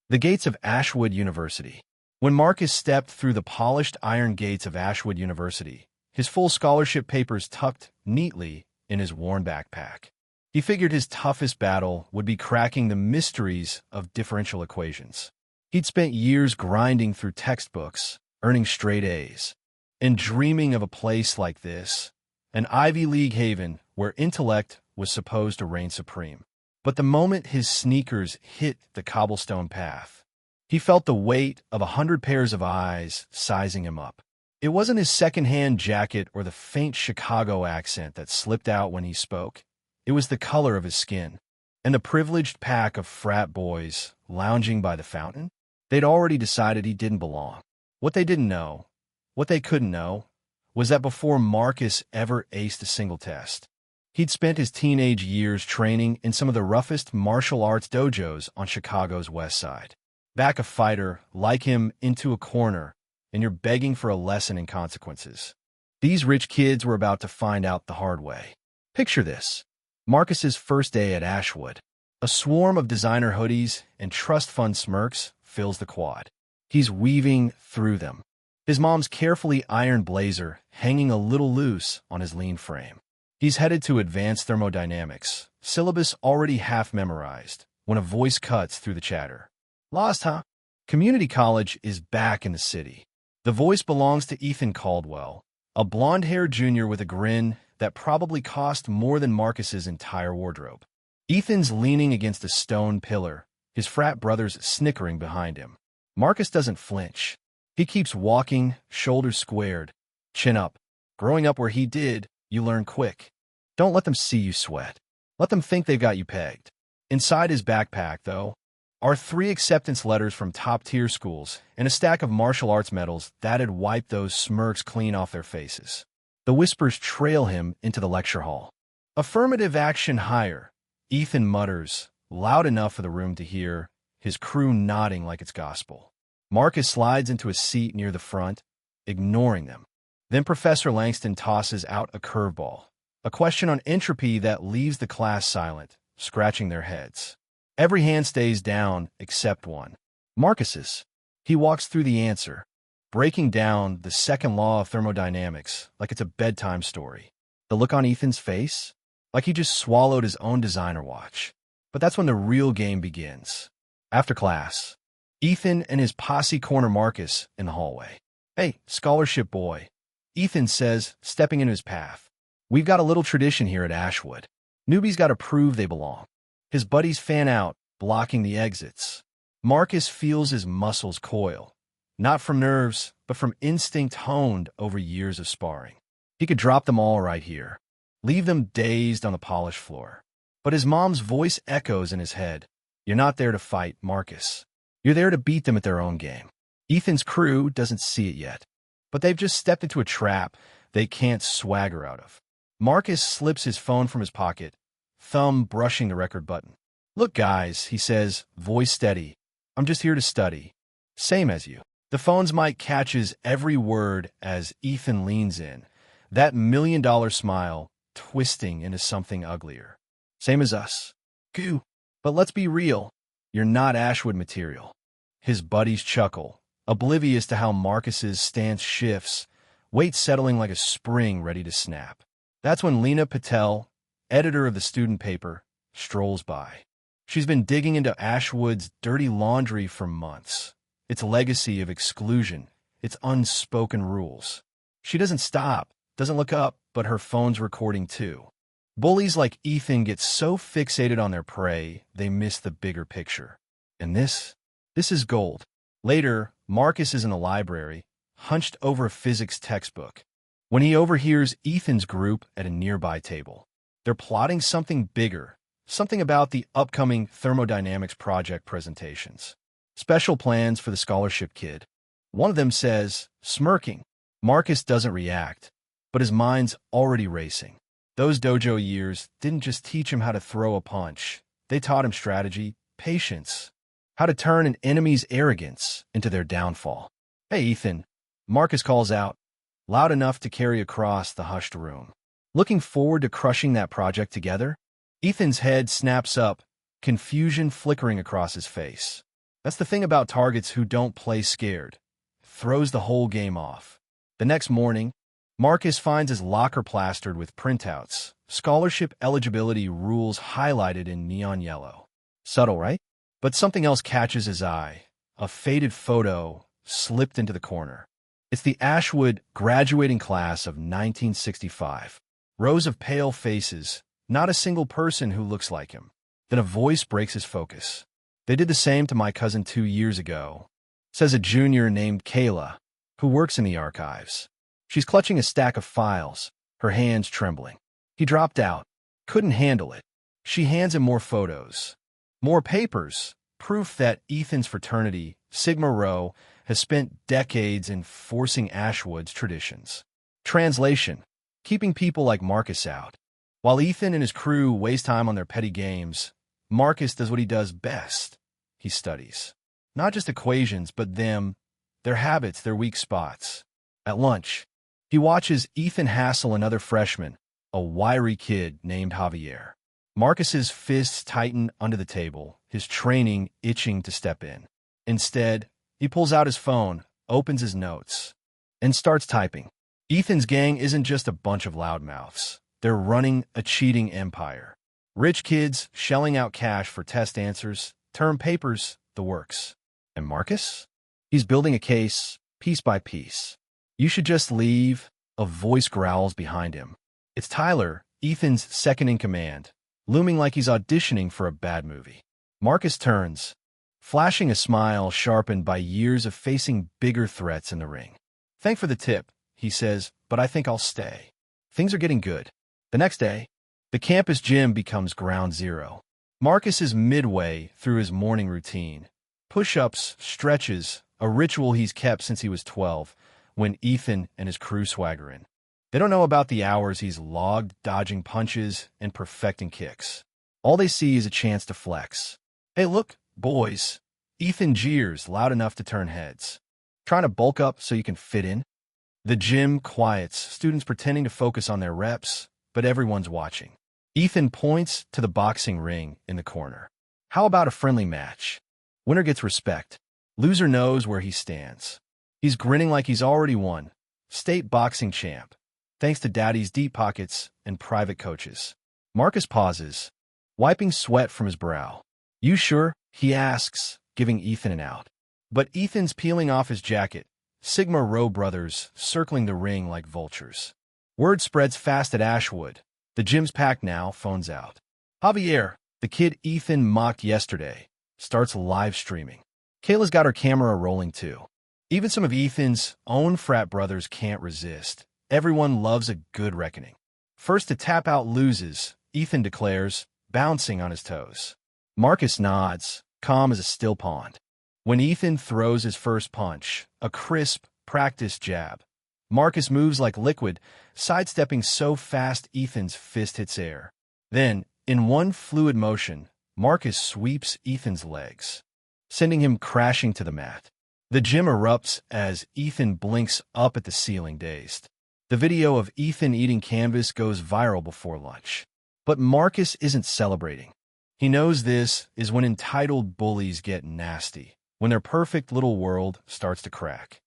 The gates of Ashwood University. When Marcus stepped through the polished iron gates of Ashwood University, his full scholarship papers tucked neatly in his worn backpack, he figured his toughest battle would be cracking the mysteries of differential equations. He'd spent years grinding through textbooks, earning straight A's, and dreaming of a place like this, an Ivy League haven where intellect was supposed to reign supreme. But the moment his sneakers hit the cobblestone path, he felt the weight of 100 pairs of eyes sizing him up. It wasn't his second-hand jacket or the faint Chicago accent that slipped out when he spoke. It was the color of his skin. And the privileged pack of frat boys lounging by the fountain? They'd already decided he didn't belong. What they didn't know, what they couldn't know, was that before Marcus ever aced a single test, he'd spent his teenage years training in some of the roughest martial arts dojos on Chicago's west side. Back a fighter like him into a corner, and you're begging for a lesson in consequences. These rich kids were about to find out the hard way. Picture this. Marcus's first day at Ashwood. A swarm of designer hoodies and trust fund smirks fills the quad. He's weaving through them, his mom's carefully ironed blazer hanging a little loose on his lean frame. He's headed to advanced thermodynamics, syllabus already half memorized, when a voice cuts through the chatter. Lost, huh? Community college is back in the city. The voice belongs to Ethan Caldwell, a blonde-haired junior with a grin that probably cost more than Marcus's entire wardrobe. Ethan's leaning against a stone pillar, his frat brothers snickering behind him. Marcus doesn't flinch. He keeps walking, shoulders squared, chin up. Growing up where he did, you learn quick. Don't let them see you sweat. Let them think they've got you pegged. Inside his backpack, though, are 3 acceptance letters from top-tier schools and a stack of martial arts medals that had wiped those smirks clean off their faces. The whispers trail him into the lecture hall. Affirmative action higher, Ethan mutters, loud enough for the room to hear, his crew nodding like it's gospel. Marcus slides into a seat near the front, ignoring them. Then Professor Langston tosses out a curveball, a question on entropy that leaves the class silent, scratching their heads. Every hand stays down except one. Marcus's. He walks through the answer, breaking down the second law of thermodynamics like it's a bedtime story. The look on Ethan's face? Like he just swallowed his own designer watch. But that's when the real game begins. After class, Ethan and his posse corner Marcus in the hallway. "Hey, scholarship boy," Ethan says, stepping into his path. "We've got a little tradition here at Ashwood. Newbies got to prove they belong." His buddies fan out, blocking the exits. Marcus feels his muscles coil, not from nerves, but from instinct honed over years of sparring. He could drop them all right here, leave them dazed on the polished floor. But his mom's voice echoes in his head. "You're not there to fight, Marcus. You're there to beat them at their own game." Ethan's crew doesn't see it yet, but they've just stepped into a trap they can't swagger out of. Marcus slips his phone from his pocket, thumb brushing the record button. "Look, guys," he says, voice steady. "I'm just here to study. Same as you." The phone's mic catches every word as Ethan leans in, that million-dollar smile twisting into something uglier. "Same as us. Goo. But let's be real. You're not Ashwood material." His buddies chuckle, oblivious to how Marcus's stance shifts, weight settling like a spring ready to snap. That's when Lena Patel, editor of the student paper, strolls by. She's been digging into Ashwood's dirty laundry for months, its legacy of exclusion, its unspoken rules. She doesn't stop, doesn't look up, but her phone's recording too. Bullies like Ethan get so fixated on their prey, they miss the bigger picture. And this is gold. Later, Marcus is in the library, hunched over a physics textbook, when he overhears Ethan's group at a nearby table. They're plotting something bigger, something about the upcoming thermodynamics project presentations. Special plans for the scholarship kid. One of them says, smirking. Marcus doesn't react, but his mind's already racing. Those dojo years didn't just teach him how to throw a punch. They taught him strategy, patience, how to turn an enemy's arrogance into their downfall. "Hey, Ethan," Marcus calls out, loud enough to carry across the hushed room. "Looking forward to crushing that project together?" Ethan's head snaps up, confusion flickering across his face. That's the thing about targets who don't play scared. Throws the whole game off. The next morning, Marcus finds his locker plastered with printouts, scholarship eligibility rules highlighted in neon yellow. Subtle, right? But something else catches his eye. A faded photo slipped into the corner. It's the Ashwood graduating class of 1965. Rows of pale faces, not a single person who looks like him. Then a voice breaks his focus. They did the same to my cousin 2 years ago, says a junior named Kayla, who works in the archives. She's clutching a stack of files, her hands trembling. He dropped out, couldn't handle it. She hands him more photos, more papers, proof that Ethan's fraternity, Sigma Rho, has spent decades enforcing Ashwood's traditions. Translation: keeping people like Marcus out. While Ethan and his crew waste time on their petty games, Marcus does what he does best. He studies. Not just equations, but them, their habits, their weak spots. At lunch, he watches Ethan hassle another freshman, a wiry kid named Javier. Marcus's fists tighten under the table, his training itching to step in. Instead, he pulls out his phone, opens his notes, and starts typing. Ethan's gang isn't just a bunch of loudmouths. They're running a cheating empire. Rich kids shelling out cash for test answers, term papers, the works. And Marcus? He's building a case, piece by piece. You should just leave, a voice growls behind him. It's Tyler, Ethan's second-in-command, looming like he's auditioning for a bad movie. Marcus turns, flashing a smile sharpened by years of facing bigger threats in the ring. Thanks for the tip, he says, but I think I'll stay. Things are getting good. The next day, the campus gym becomes ground zero. Marcus is midway through his morning routine. Push-ups, stretches, a ritual he's kept since he was 12, when Ethan and his crew swagger in. They don't know about the hours he's logged dodging punches and perfecting kicks. All they see is a chance to flex. Hey, look, boys. Ethan jeers loud enough to turn heads. Trying to bulk up so you can fit in? The gym quiets, students pretending to focus on their reps, but everyone's watching. Ethan points to the boxing ring in the corner. How about a friendly match? Winner gets respect. Loser knows where he stands. He's grinning like he's already won. State boxing champ. Thanks to Daddy's deep pockets and private coaches. Marcus pauses, wiping sweat from his brow. You sure? He asks, giving Ethan an out. But Ethan's peeling off his jacket. Sigma Rho brothers circling the ring like vultures. Word spreads fast at Ashwood. The gym's packed now, phones out. Javier, the kid Ethan mocked yesterday, starts live streaming. Kayla's got her camera rolling too. Even some of Ethan's own frat brothers can't resist. Everyone loves a good reckoning. First to tap out loses, Ethan declares, bouncing on his toes. Marcus nods, calm as a still pond. When Ethan throws his first punch, a crisp, practiced jab, Marcus moves like liquid, sidestepping so fast Ethan's fist hits air. Then, in one fluid motion, Marcus sweeps Ethan's legs, sending him crashing to the mat. The gym erupts as Ethan blinks up at the ceiling dazed. The video of Ethan eating canvas goes viral before lunch. But Marcus isn't celebrating. He knows this is when entitled bullies get nasty, when their perfect little world starts to crack.